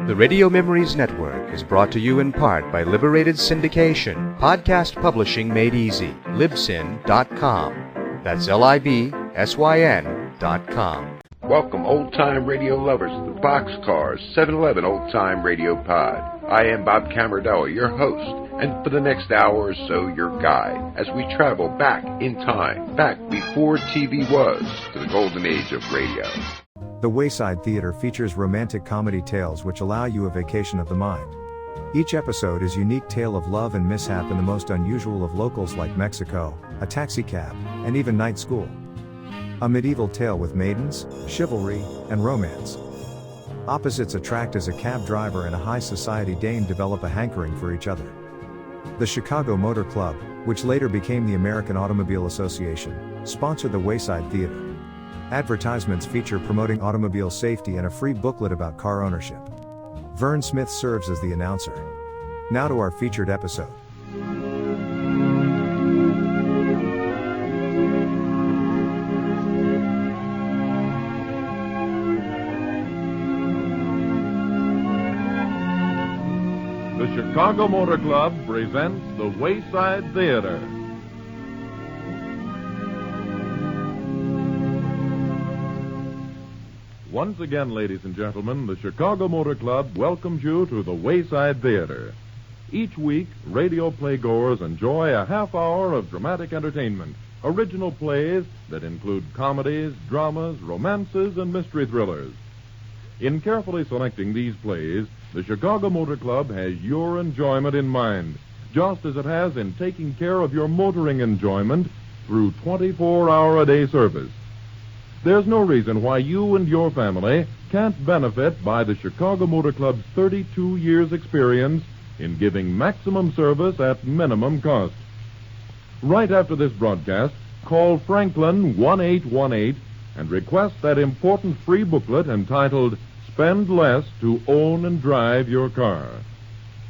The Radio Memories Network is brought to you in part by Liberated Syndication, podcast publishing made easy, libsyn.com. That's libsyn.com. Welcome, old-time radio lovers, to the Boxcars 711 Old-Time Radio Pod. I am Bob Camardella, your host, and for the next hour or so, your guide, as we travel back in time, back before TV was, to the golden age of radio. The Wayside Theater features romantic comedy tales which allow you a vacation of the mind. Each episode is a unique tale of love and mishap in the most unusual of locals like Mexico, a taxicab, and even night school. A medieval tale with maidens, chivalry, and romance. Opposites attract as a cab driver and a high society dame develop a hankering for each other. The Chicago Motor Club, which later became the American Automobile Association, sponsored the Wayside Theater. Advertisements feature promoting automobile safety and a free booklet about car ownership. Vern Smith serves as the announcer. Now to our featured episode. The Chicago Motor Club presents the Wayside Theater. Once again, ladies and gentlemen, the Chicago Motor Club welcomes you to the Wayside Theater. Each week, radio playgoers enjoy a half hour of dramatic entertainment, original plays that include comedies, dramas, romances, and mystery thrillers. In carefully selecting these plays, the Chicago Motor Club has your enjoyment in mind, just as it has in taking care of your motoring enjoyment through 24-hour-a-day service. There's no reason why you and your family can't benefit by the Chicago Motor Club's 32 years' experience in giving maximum service at minimum cost. Right after this broadcast, call Franklin 1818 and request that important free booklet entitled Spend Less to Own and Drive Your Car.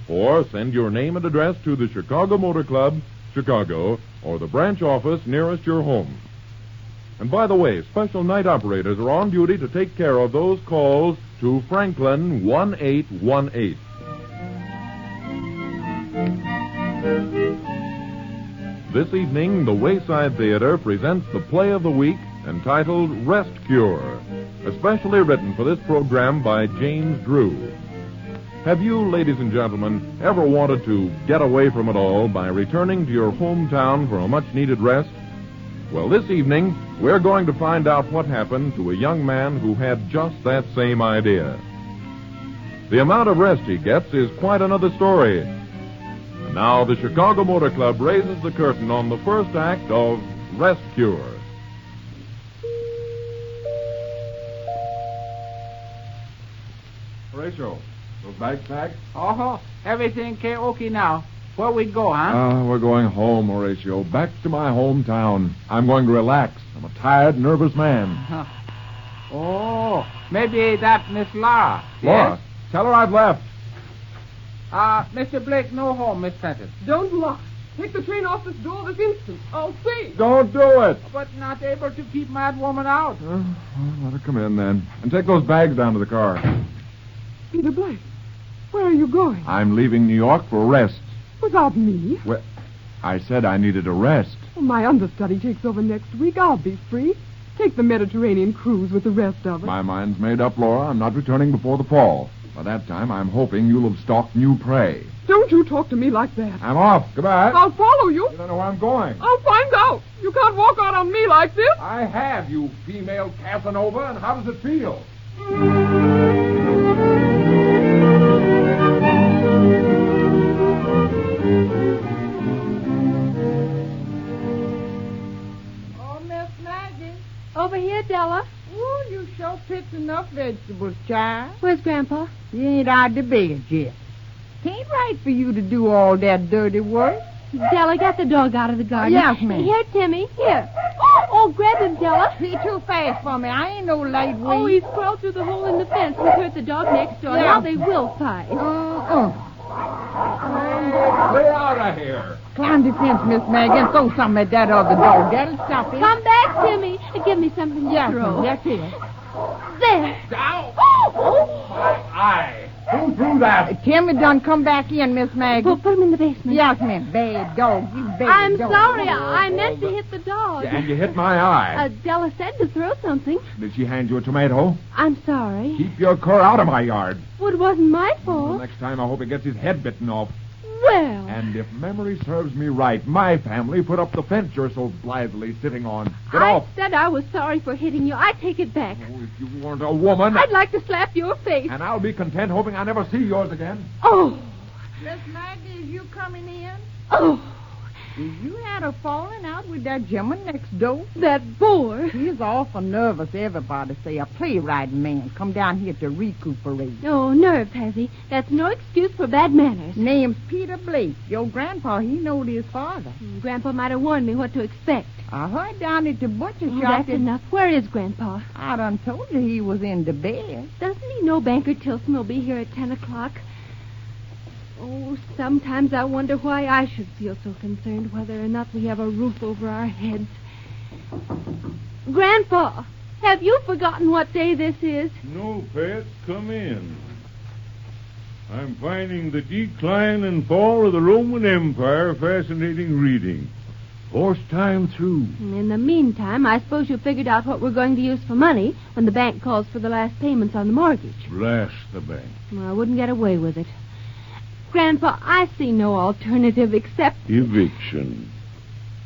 Or send your name and address to the Chicago Motor Club, Chicago, or the branch office nearest your home. And by the way, special night operators are on duty to take care of those calls to Franklin 1818. This evening, the Wayside Theater presents the play of the week entitled Rest Cure, especially written for this program by James Drew. Have you, ladies and gentlemen, ever wanted to get away from it all by returning to your hometown for a much-needed rest? Well, this evening, we're going to find out what happened to a young man who had just that same idea. The amount of rest he gets is quite another story. And now the Chicago Motor Club raises the curtain on the first act of Rest Cure. Horatio, those bags packed? Oh, everything okay now. Where we go, huh? We're going home, Horatio. Back to my hometown. I'm going to relax. I'm a tired, nervous man. Oh, maybe that Miss Laura. Laura, Yes? tell her I've left. Mr. Blake, no home, Miss Prentice. Don't lock. Take the train off this door this instant. I'll see. Don't do it. But not able to keep mad woman out. Well, let her come in then. And take those bags down to the car. Peter Blake, where are you going? I'm leaving New York for a rest. Without me? Well, I said I needed a rest. Well, my understudy takes over next week. I'll be free. Take the Mediterranean cruise with the rest of us. My mind's made up, Laura. I'm not returning before the fall. By that time, I'm hoping you'll have stalked new prey. Don't you talk to me like that. I'm off. Goodbye. I'll follow you. You don't know where I'm going. I'll find out. You can't walk out on me like this. I have, you female Casanova, and how does it feel? Oh, Miss Maggie. Over here, Della. Ooh, you sure picked enough vegetables, child. Where's Grandpa? You ain't out the bed yet. Tain't right for you to do all that dirty work. Della, get the dog out of the garden. Yes, ma'am. Here, Timmy. Here. Oh, grab him, Della. He too fast for me. I ain't no lightweight. Oh, he's crawled through the hole in the fence and hurt the dog next door. Yeah. Now they will fight. Clear out of here. Climb the fence, Miss Maggie, and throw something at that other dog. That'll stop it. Come back, Timmy. Give me something to Yes, throw. that's it. There. Ow! My eye. Who Who threw that? Timmy done come back in, Miss Maggie. Well, put him in the basement. Yes, ma'am. Bad dog. You bad I'm dog. sorry. I meant to hit the dog. And you hit my eye. Della said to throw something. Did she hand you a tomato? I'm sorry. Keep your cur out of my yard. Well, it wasn't my Well, fault. next time I hope he gets his head bitten off. Well, And if memory serves me right, my family put up the fence you're so blithely sitting on. Get I off. said I was sorry for hitting you. I take it back. Oh, if you weren't a woman. I'd like to slap your face. And I'll be content hoping I never see yours again. Oh, Miss Maggie, is you coming in? oh, You had a falling out with that gentleman next door? that bore. He's awful nervous, everybody say. A playwright man come down here to recuperate. Oh, nerves, has he? That's no excuse for bad manners. Name's Peter Blake. Your grandpa, he knowed his father. Grandpa might have warned me what to expect. I heard down at the butcher Oh, shop that's enough. Where is Grandpa? I done told you he was in the bed. Doesn't he know Banker Tilson will be here at 10 o'clock? Oh, sometimes I wonder why I should feel so concerned whether or not we have a roof over our heads. Grandpa, have you forgotten what day this is? No, Pat, come in. I'm finding the decline and fall of the Roman Empire fascinating reading. Fourth time through. In the meantime, I suppose you figured out what we're going to use for money when the bank calls for the last payments on the mortgage. Blast the bank. Well, I wouldn't get away with it. Grandpa, I see no alternative except... Eviction.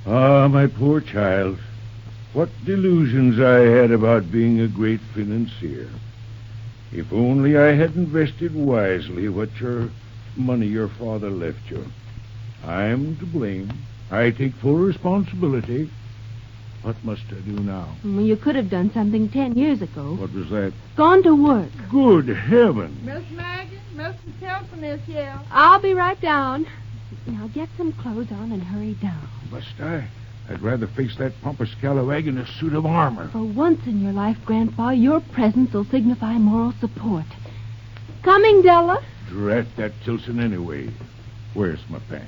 Ah, my poor child. What delusions I had about being a great financier. If only I had invested wisely what money your father left you. I'm to blame. I take full responsibility. What must I do now? Well, you could have done something 10 years ago. What was that? Gone to work. Good heaven. Miss Maggie, Mr. Tilson is here. I'll be right down. Now get some clothes on and hurry down. Must I? I'd rather face that pompous scalawag in a suit of armor. For once in your life, Grandpa, your presence will signify moral support. Coming, Della? Drat that Tilson anyway. Where's my pants?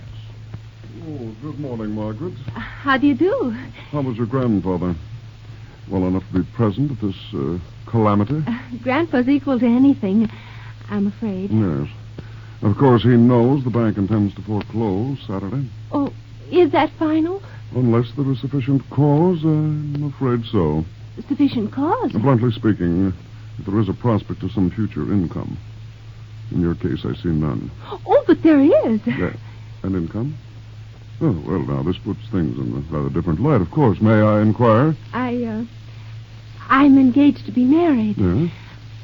Oh, good morning, Margaret. How do you do? How was your grandfather? Well enough to be present at this calamity? Grandpa's equal to anything, I'm afraid. Yes. Of course, he knows the bank intends to foreclose Saturday. Oh, is that final? Unless there is sufficient cause, I'm afraid so. Sufficient cause? Bluntly speaking, if there is a prospect of some future income. In your case, I see none. Oh, but there is. An income? Oh, well, now, this puts things in a rather different light, of course. May I inquire? I'm engaged to be married. Yes?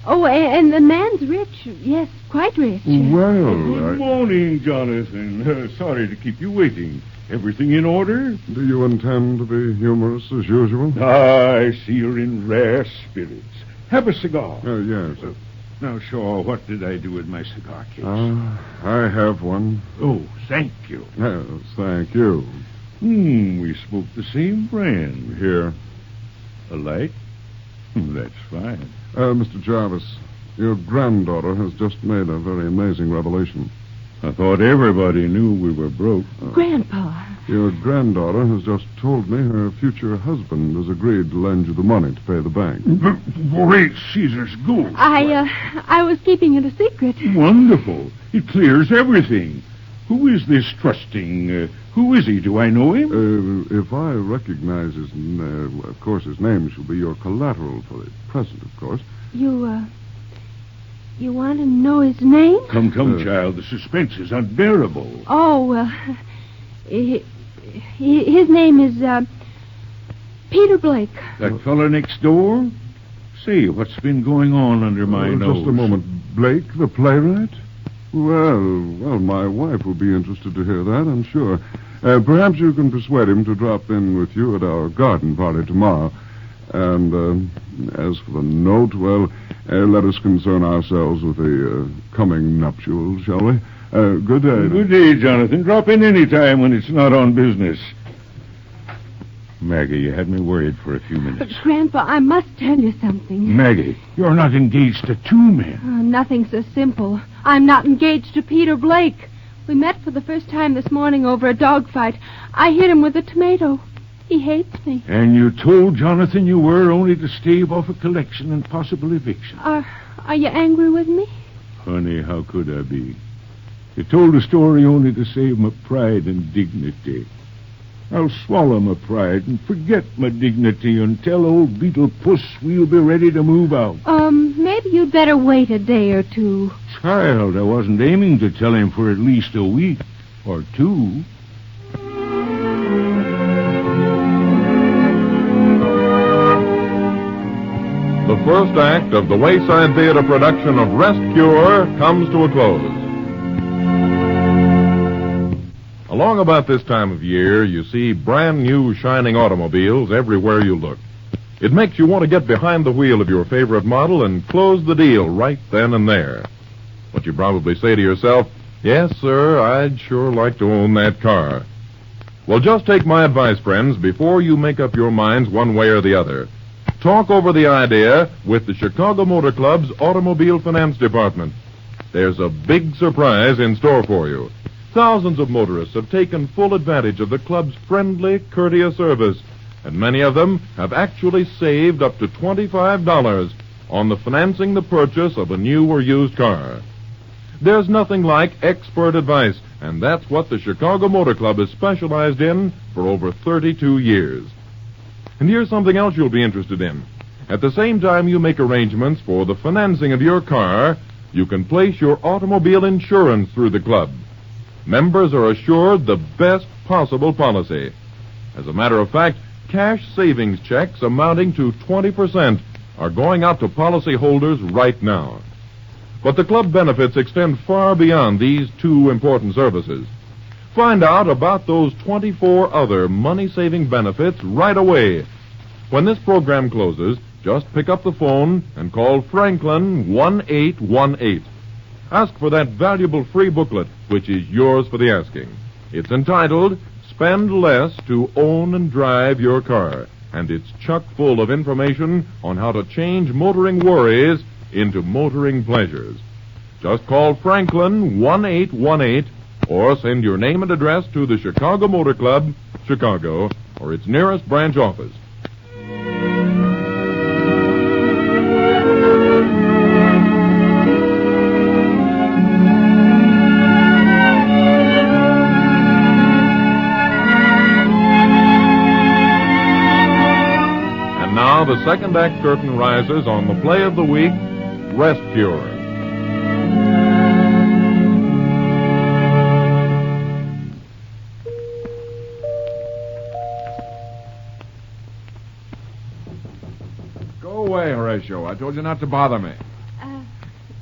Oh, and the man's rich. Yes, quite rich. Well, Good morning, Jonathan. Sorry to keep you waiting. Everything in order? Do you intend to be humorous as usual? I see you're in rare spirits. Have a cigar. Yes. Now, Shaw, what did I do with my cigar case? I have one. Oh, thank you. Yes, thank you. We smoke the same brand. Here. A light? That's fine. Mr. Jarvis, your granddaughter has just made a very amazing revelation. I thought everybody knew we were broke. Grandpa. Your granddaughter has just told me her future husband has agreed to lend you the money to pay the bank. Great Caesar's goose. I was keeping it a secret. Wonderful. It clears everything. Who is this trusting? Who is he? Do I know him? If I recognize his name, of course his name shall be your collateral for the present, of course. You want to know his name? Come, child. The suspense is unbearable. Oh, his name is, Peter Blake. That fella next door? Say, what's been going on under my nose? Just a moment. Blake, the playwright? Well, my wife will be interested to hear that, I'm sure. Perhaps you can persuade him to drop in with you at our garden party tomorrow. And as for the note, well, let us concern ourselves with the coming nuptials, shall we? Good day. Good day, Jonathan. Drop in any time when it's not on business. Maggie, you had me worried for a few minutes. But, Grandpa, I must tell you something. Maggie, you're not engaged to two men. Nothing so simple. I'm not engaged to Peter Blake. We met for the first time this morning over a dogfight. I hit him with a tomato. He hates me. And you told Jonathan you were only to stave off a collection and possible eviction. Are you angry with me? Honey, how could I be? You told a story only to save my pride and dignity. I'll swallow my pride and forget my dignity and tell old Beetle Puss we'll be ready to move out. Maybe you'd better wait a day or two. Child, I wasn't aiming to tell him for at least a week or two. The first act of the Wayside Theater production of Rest Cure comes to a close. Along about this time of year, you see brand new shining automobiles everywhere you look. It makes you want to get behind the wheel of your favorite model and close the deal right then and there. But you probably say to yourself, yes, sir, I'd sure like to own that car. Well, just take my advice, friends, before you make up your minds one way or the other. Talk over the idea with the Chicago Motor Club's Automobile Finance Department. There's a big surprise in store for you. Thousands of motorists have taken full advantage of the club's friendly, courteous service, and many of them have actually saved up to $25 on the financing the purchase of a new or used car. There's nothing like expert advice, and that's what the Chicago Motor Club has specialized in for over 32 years. And here's something else you'll be interested in. At the same time you make arrangements for the financing of your car, you can place your automobile insurance through the club. Members are assured the best possible policy. As a matter of fact, cash savings checks amounting to 20% are going out to policyholders right now. But the club benefits extend far beyond these two important services. Find out about those 24 other money-saving benefits right away. When this program closes, just pick up the phone and call Franklin 1818. Ask for that valuable free booklet, which is yours for the asking. It's entitled, Spend Less to Own and Drive Your Car, and it's chock full of information on how to change motoring worries into motoring pleasures. Just call Franklin 1818 or send your name and address to the Chicago Motor Club, Chicago, or its nearest branch office. Now the second act curtain rises on the play of the week, Rest Cure. Go away, Horatio. I told you not to bother me.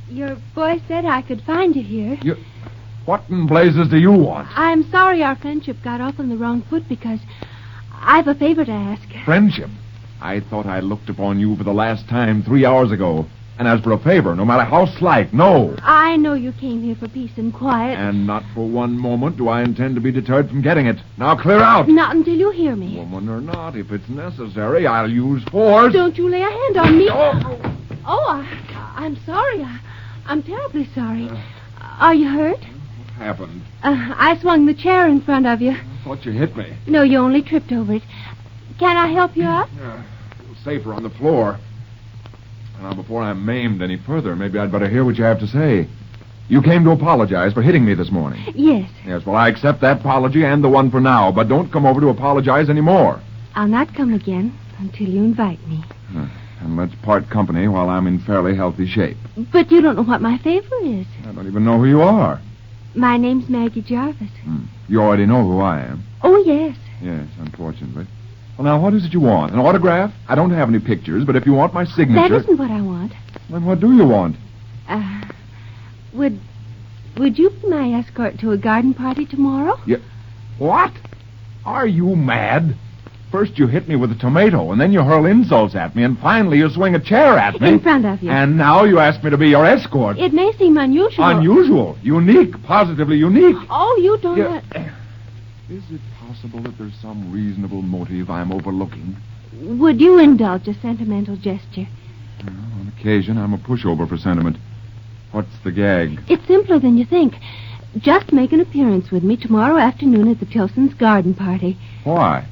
Your boy said I could find you here. What in blazes do you want? I'm sorry our friendship got off on the wrong foot because I've a favor to ask. Friendship? I thought I looked upon you for the last time 3 hours ago. And as for a favor, no matter how slight, no. I know you came here for peace and quiet. And not for one moment do I intend to be deterred from getting it. Now clear out. Not until you hear me. Woman or not, if it's necessary, I'll use force. Don't you lay a hand on me. I'm sorry. I'm terribly sorry. Are you hurt? What happened? I swung the chair in front of you. I thought you hit me. No, you only tripped over it. Can I help you up? Safer on the floor. Now, before I'm maimed any further, maybe I'd better hear what you have to say. You came to apologize for hitting me this morning. Yes. Yes, well, I accept that apology and the one for now, but don't come over to apologize anymore. I'll not come again until you invite me. And let's part company while I'm in fairly healthy shape. But you don't know what my favor is. I don't even know who you are. My name's Maggie Jarvis. You already know who I am. Oh, yes. Yes, unfortunately. Well, now, what is it you want? An autograph? I don't have any pictures, but if you want my signature... That isn't what I want. Then what do you want? Would you be my escort to a garden party tomorrow? What? Are you mad? First you hit me with a tomato, and then you hurl insults at me, and finally you swing a chair at me. In front of you. And now you ask me to be your escort. It may seem unusual. Unusual? Unique. Positively unique. Oh, you don't... Is it possible that there's some reasonable motive I'm overlooking? Would you indulge a sentimental gesture? Well, on occasion, I'm a pushover for sentiment. What's the gag? It's simpler than you think. Just make an appearance with me tomorrow afternoon at the Tilsons' garden party. Why?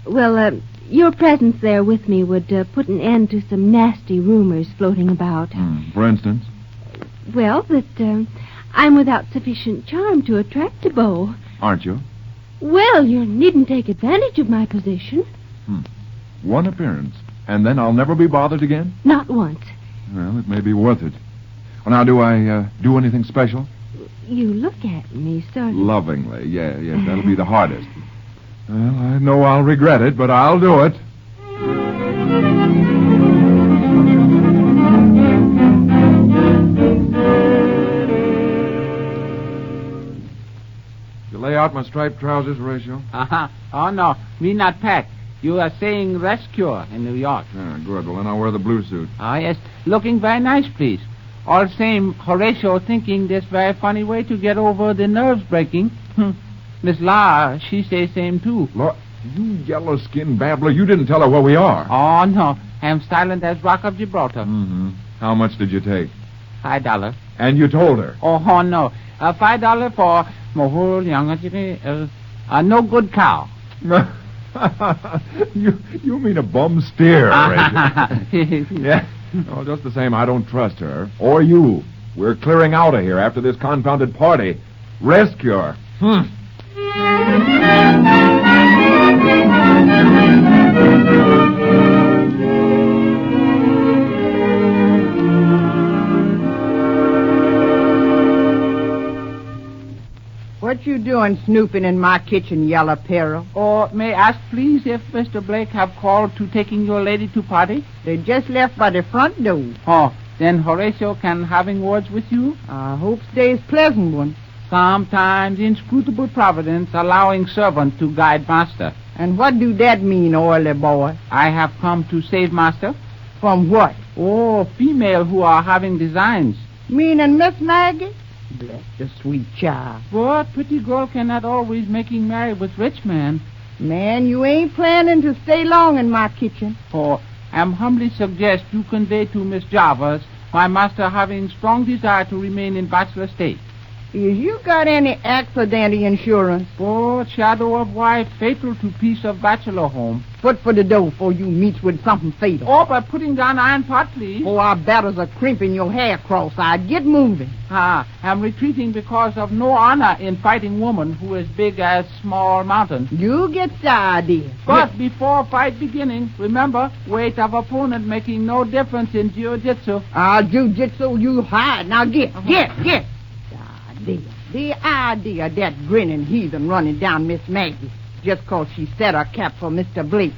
Well, your presence there with me would put an end to some nasty rumors floating about. For instance? Well, that I'm without sufficient charm to attract a beau. Aren't you? Well, you needn't take advantage of my position. One appearance, and then I'll never be bothered again? Not once. Well, it may be worth it. Well, now, do I do anything special? You look at me sort of... Lovingly, yes, that'll be the hardest. Well, I know I'll regret it, but I'll do it. You lay out my striped trousers, Horatio? Oh, no. Me not pack. You are saying rescue in New York. Yeah, good. Well, then I'll wear the blue suit. Oh, yes. Looking very nice, please. All same, Horatio thinking this very funny way to get over the nerves breaking. Miss La, she say same too. Look, you yellow-skinned babbler, you didn't tell her where we are. Oh, no. I'm silent as Rock of Gibraltar. Mm-hmm. How much did you take? $5. And you told her? Oh, no. $5 for my whole young no good cow. You mean a bum steer, Horatio. Yeah. Oh, just the same, I don't trust her. Or you. We're clearing out of here after this confounded party. Rescue her. What you doing snooping in my kitchen, Yellow Peril? Or may I ask, please, if Mr. Blake have called to taking your lady to party? They just left by the front door. Oh, then Horatio can having words with you? I hope today's pleasant one. Sometimes inscrutable providence allowing servant to guide master. And what do that mean, oily boy? I have come to save master. From what? Oh, female who are having designs. Meaning Miss Maggie? Bless the sweet child. But pretty girl cannot always making marry with rich man. Man, you ain't planning to stay long in my kitchen. Oh, I'm humbly suggest you convey to Miss Jarvis my master having strong desire to remain in bachelor state. Is you got any accidental insurance? Oh, shadow of wife fatal to piece of bachelor home. Foot for the door before you meets with something fatal. Oh, by putting down iron pot, please. Oh, I batters a crimp in your hair cross-eyed. Get moving. I'm retreating because of no honor in fighting woman who is big as small mountain. You get started, dear. But before fight beginning, remember, weight of opponent making no difference in jiu-jitsu. Jiu-jitsu, you hide. Now get. The idea of that grinning heathen running down Miss Maggie just 'cause she set her cap for Mr. Blake.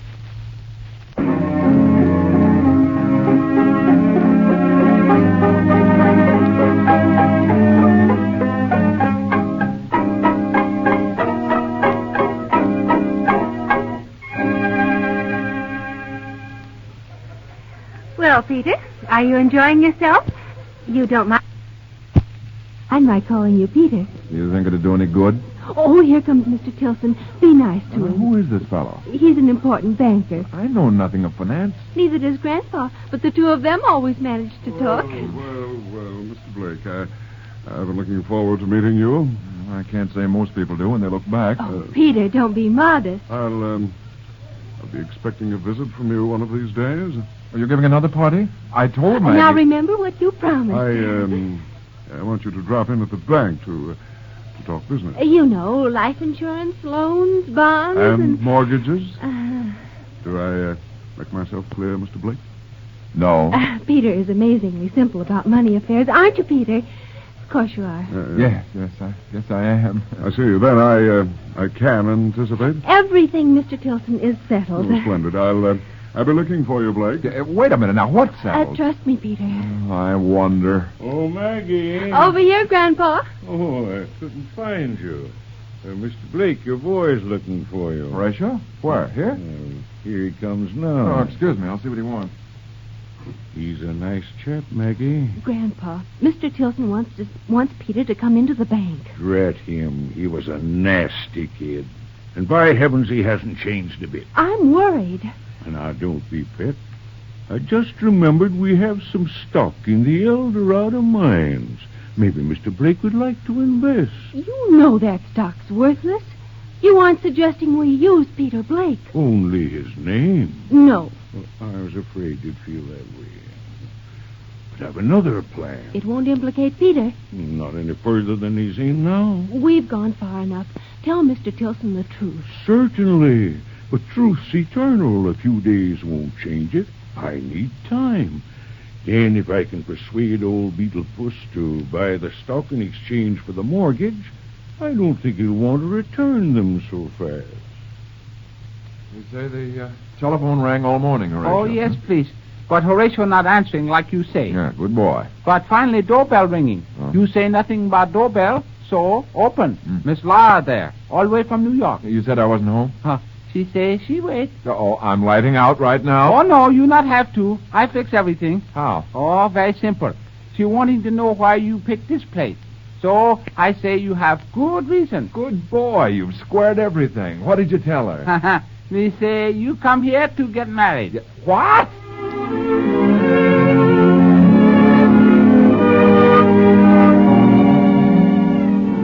Well, Peter, are you enjoying yourself? You don't mind? I might calling you Peter. You think it'd do any good? Oh, here comes Mr. Tilson. Be nice to him. Who is this fellow? He's an important banker. I know nothing of finance. Neither does Grandpa, but the two of them always manage to talk. Well, Mr. Blake, I've been looking forward to meeting you. I can't say most people do when they look back. Oh, Peter, don't be modest. I'll be expecting a visit from you one of these days. Are you giving another party? I told Maggie. Now remember what you promised. I want you to drop in at the bank to talk business. You know, life insurance, loans, bonds, and mortgages. Do I make myself clear, Mr. Blake? No. Peter is amazingly simple about money affairs, aren't you, Peter? Of course you are. Yes, I am. I see. Then I can anticipate. Everything, Mr. Tilson, is settled. Oh, splendid. I'll be looking for you, Blake. Wait a minute now. What's settled? Trust me, Peter. I wonder. Oh, Maggie. Over here, Grandpa. Oh, I couldn't find you. Mr. Blake, your boy's looking for you. Horatio? Where? Here? Here he comes now. Oh, excuse me. I'll see what he wants. He's a nice chap, Maggie. Grandpa, Mr. Tilson wants Peter to come into the bank. Drat him. He was a nasty kid. And by heavens, he hasn't changed a bit. I'm worried. Now, don't be pet. I just remembered we have some stock in the El Dorado mines. Maybe Mr. Blake would like to invest. You know that stock's worthless. You aren't suggesting we use Peter Blake. Only his name. No. Well, I was afraid you'd feel that way. But I've another plan. It won't implicate Peter. Not any further than he's in now. We've gone far enough. Tell Mr. Tilson the truth. Certainly. But truth's eternal. A few days won't change it. I need time. Then if I can persuade old Beetlepuss to buy the stock in exchange for the mortgage, I don't think he'll want to return them so fast. You say the telephone rang all morning, Horatio. Oh, yes, please. But Horatio not answering like you say. Yeah, good boy. But finally, doorbell ringing. Oh. You say nothing about doorbell, so open. Miss Lara there, all the way from New York. You said I wasn't home? Huh. She say she wait. Oh, I'm lighting out right now. Oh, no, you not have to. I fix everything. How? Oh, very simple. She wanting to know why you picked this place. So I say you have good reason. Good boy, you've squared everything. What did you tell her? We say you come here to get married. What?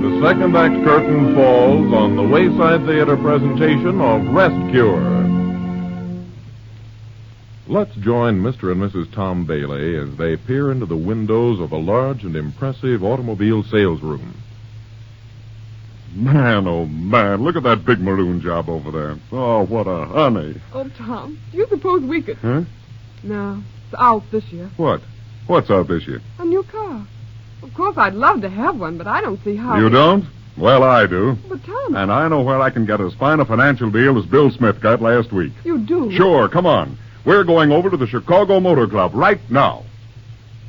The second act curtain falls on the Wayside Theater presentation of Rest Cure. Let's join Mr. and Mrs. Tom Bailey as they peer into the windows of a large and impressive automobile sales room. Man, oh, man, look at that big maroon job over there. Oh, what a honey. Oh, Tom, do you suppose we could... Huh? No, it's out this year. What? What's out this year? A new car. Of course, I'd love to have one, but I don't see how... You don't? Well, I do. But, Tom... And I know where I can get as fine a financial deal as Bill Smith got last week. You do? Sure, come on. We're going over to the Chicago Motor Club right now.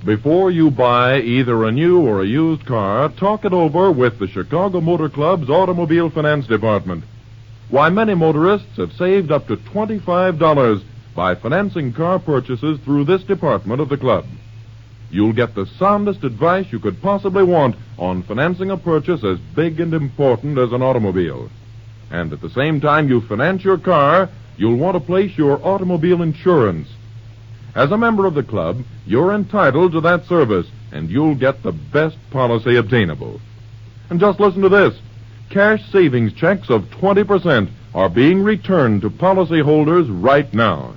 Before you buy either a new or a used car, talk it over with the Chicago Motor Club's Automobile Finance Department. Why, many motorists have saved up to $25 by financing car purchases through this department of the club. You'll get the soundest advice you could possibly want on financing a purchase as big and important as an automobile. And at the same time you finance your car, you'll want to place your automobile insurance. As a member of the club, you're entitled to that service, and you'll get the best policy obtainable. And just listen to this. Cash savings checks of 20% are being returned to policyholders right now.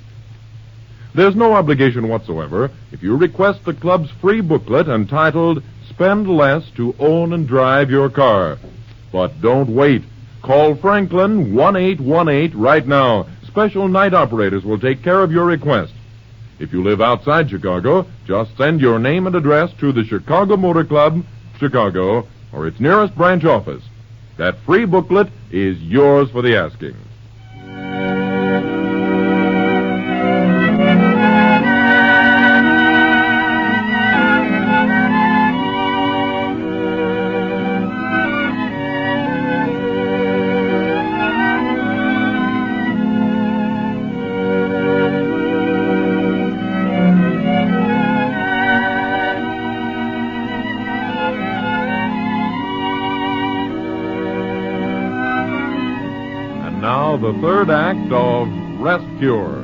There's no obligation whatsoever if you request the club's free booklet entitled Spend Less to Own and Drive Your Car. But don't wait. Call Franklin 1818 right now. Special night operators will take care of your request. If you live outside Chicago, just send your name and address to the Chicago Motor Club, Chicago, or its nearest branch office. That free booklet is yours for the asking. Now the third act of Rest Cure.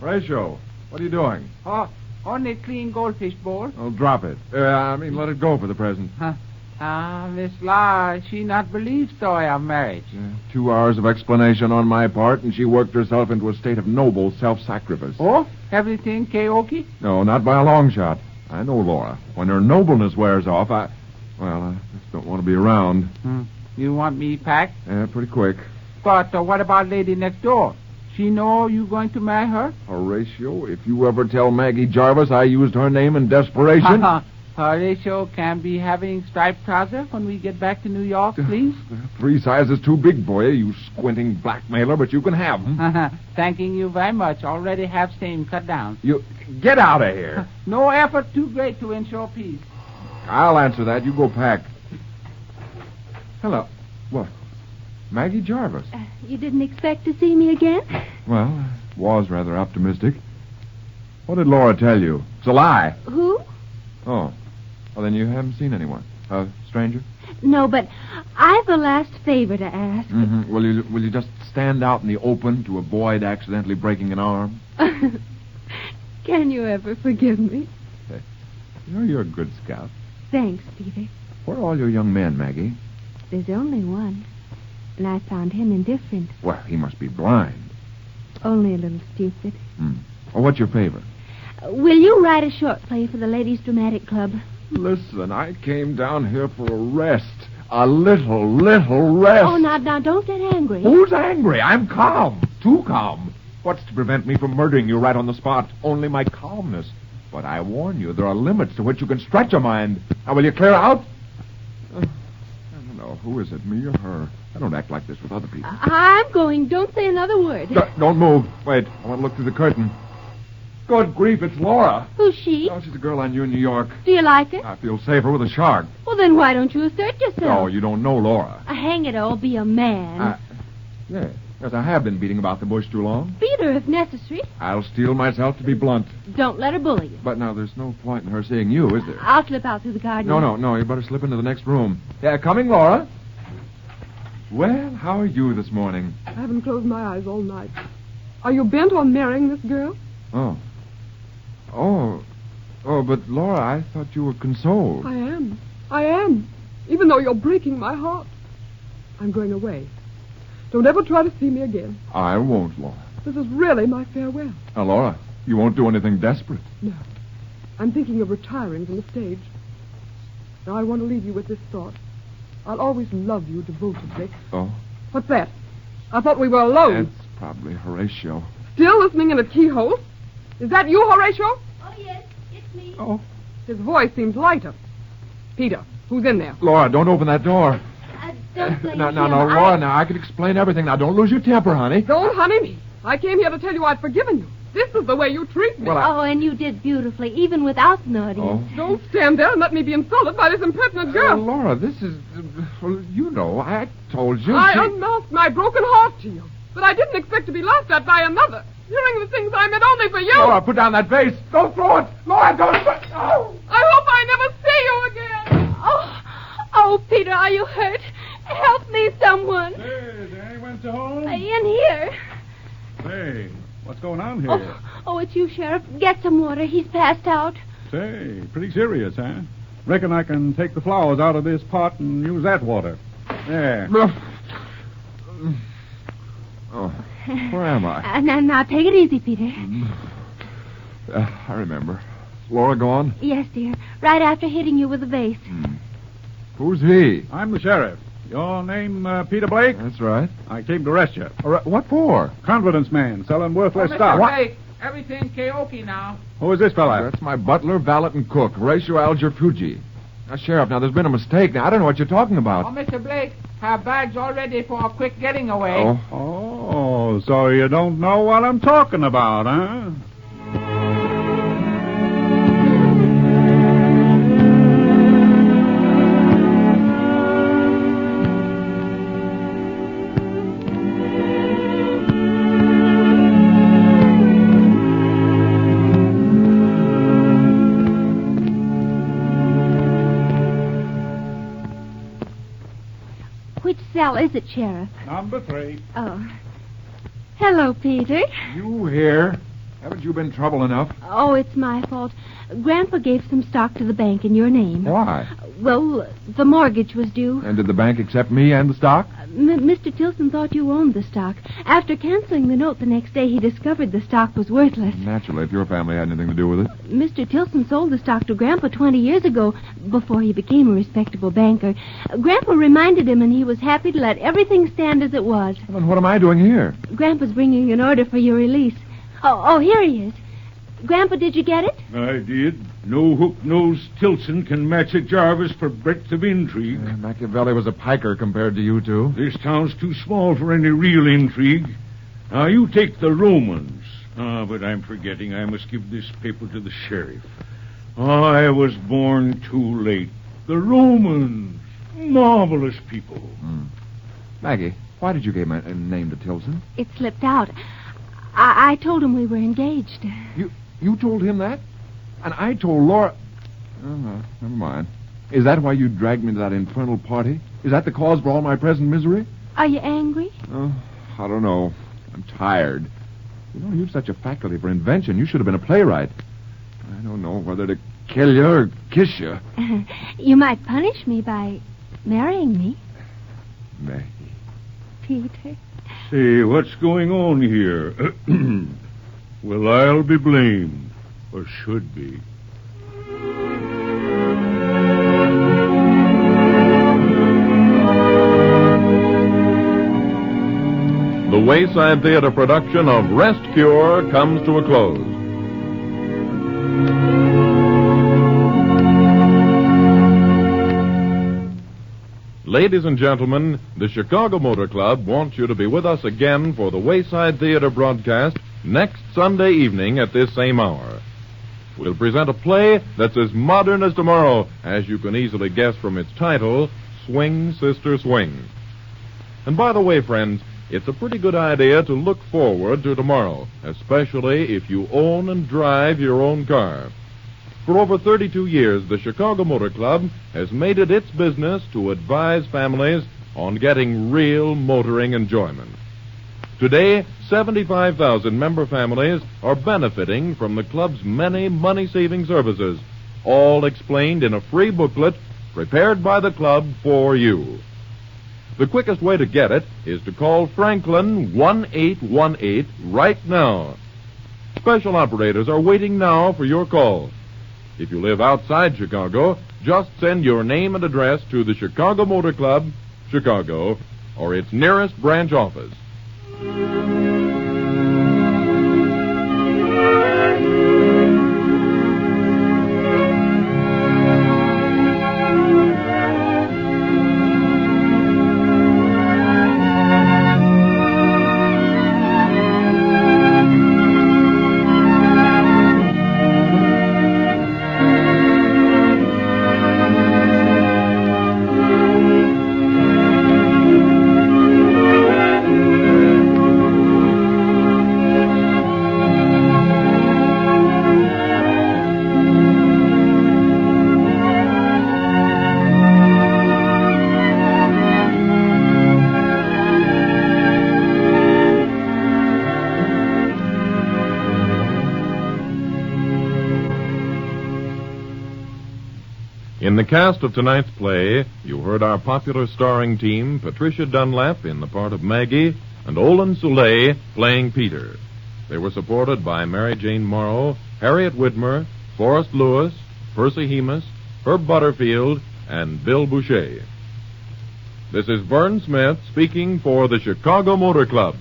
Horatio, what are you doing? Oh, only clean goldfish bowl. Oh, drop it. Let it go for the present. Miss Lara, she not believe story of marriage. 2 hours of explanation on my part, and she worked herself into a state of noble self-sacrifice. Oh, everything karaoke? No, not by a long shot. I know Laura. When her nobleness wears off, I just don't want to be around. You want me packed? Yeah, pretty quick. But what about lady next door? She know you going to marry her? Horatio, if you ever tell Maggie Jarvis I used her name in desperation... Horatio can be having striped trousers when we get back to New York, please? 3 sizes too big for you, you squinting blackmailer, but you can have them. Thanking you very much. Already have same cut down. You get out of here. No effort too great to ensure peace. I'll answer that. You go pack. Hello. What? Maggie Jarvis. You didn't expect to see me again? Well, I was rather optimistic. What did Laura tell you? It's a lie. Who? Oh. Well, then you haven't seen anyone. A stranger? No, but I've a last favor to ask. Mm-hmm. Will you just stand out in the open to avoid accidentally breaking an arm? Can you ever forgive me? You're a good scout. Thanks, Peter. Where are all your young men, Maggie? There's only one. And I found him indifferent. Well, he must be blind. Only a little stupid. Well, what's your favor? Will you write a short play for the Ladies' Dramatic Club? Listen, I came down here for a rest. A little rest. Oh, now, don't get angry. Who's angry? I'm calm. Too calm. What's to prevent me from murdering you right on the spot? Only my calmness. But I warn you, there are limits to which you can stretch a mind. Now, will you clear out? I don't know. Who is it, me or her? I don't act like this with other people. I'm going. Don't say another word. Don't move. Wait, I want to look through the curtain. Good grief, it's Laura. Who's she? Oh, she's a girl I knew in New York. Do you like her? I feel safer with a shark. Well, then why don't you assert yourself? No, you don't know Laura. Hang it all, be a man. Yes, I have been beating about the bush too long. Beat her if necessary. I'll steel myself to be blunt. Don't let her bully you. But now, there's no point in her seeing you, is there? I'll slip out through the garden. No, you better slip into the next room. Yeah, coming, Laura. Well, how are you this morning? I haven't closed my eyes all night. Are you bent on marrying this girl? Oh, but Laura, I thought you were consoled. I am. Even though you're breaking my heart. I'm going away. Don't ever try to see me again. I won't, Laura. This is really my farewell. Now, Laura, you won't do anything desperate. No. I'm thinking of retiring from the stage. Now, I want to leave you with this thought. I'll always love you devotedly. Oh? What's that? I thought we were alone. It's probably Horatio. Still listening in a keyhole? Is that you, Horatio? Oh, yes, it's me. Oh. His voice seems lighter. Peter, who's in there? Laura, don't open that door. Don't blame No, him. Laura, now, I can explain everything. Now, don't lose your temper, honey. Don't honey me. I came here to tell you I've forgiven you. This is the way you treat me. Well, Oh, and you did beautifully, even without an audience. Oh. Don't stand there and let me be insulted by this impertinent girl. Laura, this is... well, you know, I told you... I unmasked my broken heart to you. But I didn't expect to be laughed at by another. Hearing the things I meant only for you. Laura, put down that vase. Don't throw it. Laura, don't... Oh! I hope I never see you again. Oh, Peter, are you hurt? Help me, someone. Hey, is anyone to home? In here. Hey, what's going on here? Oh, it's you, Sheriff. Get some water. He's passed out. Say, pretty serious, huh? Reckon I can take the flowers out of this pot and use that water. There. Oh, where am I? Now, take it easy, Peter. I remember. Laura gone? Yes, dear. Right after hitting you with the vase. Who's he? I'm the sheriff. Your name, Peter Blake? That's right. I came to arrest you. What for? Confidence man, selling worthless Mr. stock. Blake, everything karaoke now. Who is this fella? That's my butler, valet, and cook, Horatio Alger Fuji. Now, Sheriff, there's been a mistake. Now, I don't know what you're talking about. Oh, Mr. Blake, have bags all ready for a quick getting away. Oh, so you don't know what I'm talking about, huh? Which cell is it, Sheriff? Number 3. Oh. Hello, Peter. You here? Haven't you been trouble enough? Oh, it's my fault. Grandpa gave some stock to the bank in your name. Why? Well, the mortgage was due. And did the bank accept me and the stock? Mr. Tilson thought you owned the stock. After canceling the note the next day, he discovered the stock was worthless. Naturally, if your family had anything to do with it. Mr. Tilson sold the stock to Grandpa 20 years ago, before he became a respectable banker. Grandpa reminded him, and he was happy to let everything stand as it was. Well, then what am I doing here? Grandpa's bringing an order for your release. Oh, here he is. Grandpa, did you get it? I did. No hook-nosed Tilson can match a Jarvis for breadth of intrigue. Machiavelli was a piker compared to you two. This town's too small for any real intrigue. Now, you take the Romans. But I'm forgetting I must give this paper to the sheriff. I was born too late. The Romans. Marvelous people. Maggie, why did you give my name to Tilson? It slipped out. I told him we were engaged. You told him that? And I told Laura... Oh, no, never mind. Is that why you dragged me to that infernal party? Is that the cause for all my present misery? Are you angry? Oh, I don't know. I'm tired. You know, you've such a faculty for invention. You should have been a playwright. I don't know whether to kill you or kiss you. You might punish me by marrying me. Maggie. Peter. Say, what's going on here? Well, I'll be blamed. Or should be. The Wayside Theater production of Rest Cure comes to a close. Ladies and gentlemen, the Chicago Motor Club wants you to be with us again for the Wayside Theater broadcast next Sunday evening at this same hour. We'll present a play that's as modern as tomorrow, as you can easily guess from its title, Swing, Sister, Swing. And by the way, friends, it's a pretty good idea to look forward to tomorrow, especially if you own and drive your own car. For over 32 years, the Chicago Motor Club has made it its business to advise families on getting real motoring enjoyment. Today, 75,000 member families are benefiting from the club's many money-saving services, all explained in a free booklet prepared by the club for you. The quickest way to get it is to call Franklin 1818 right now. Special operators are waiting now for your call. If you live outside Chicago, just send your name and address to the Chicago Motor Club, Chicago, or its nearest branch office. In the cast of tonight's play, you heard our popular starring team, Patricia Dunlap in the part of Maggie, and Olin Soule playing Peter. They were supported by Mary Jane Morrow, Harriet Whitmer, Forrest Lewis, Percy Hemus, Herb Butterfield, and Bill Boucher. This is Vern Smith speaking for the Chicago Motor Club.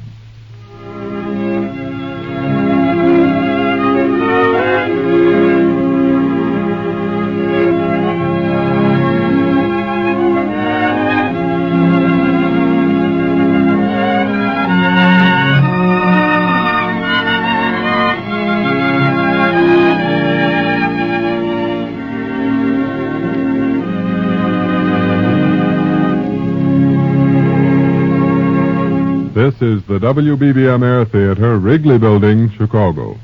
This is the WBBM Air Theater, Wrigley Building, Chicago.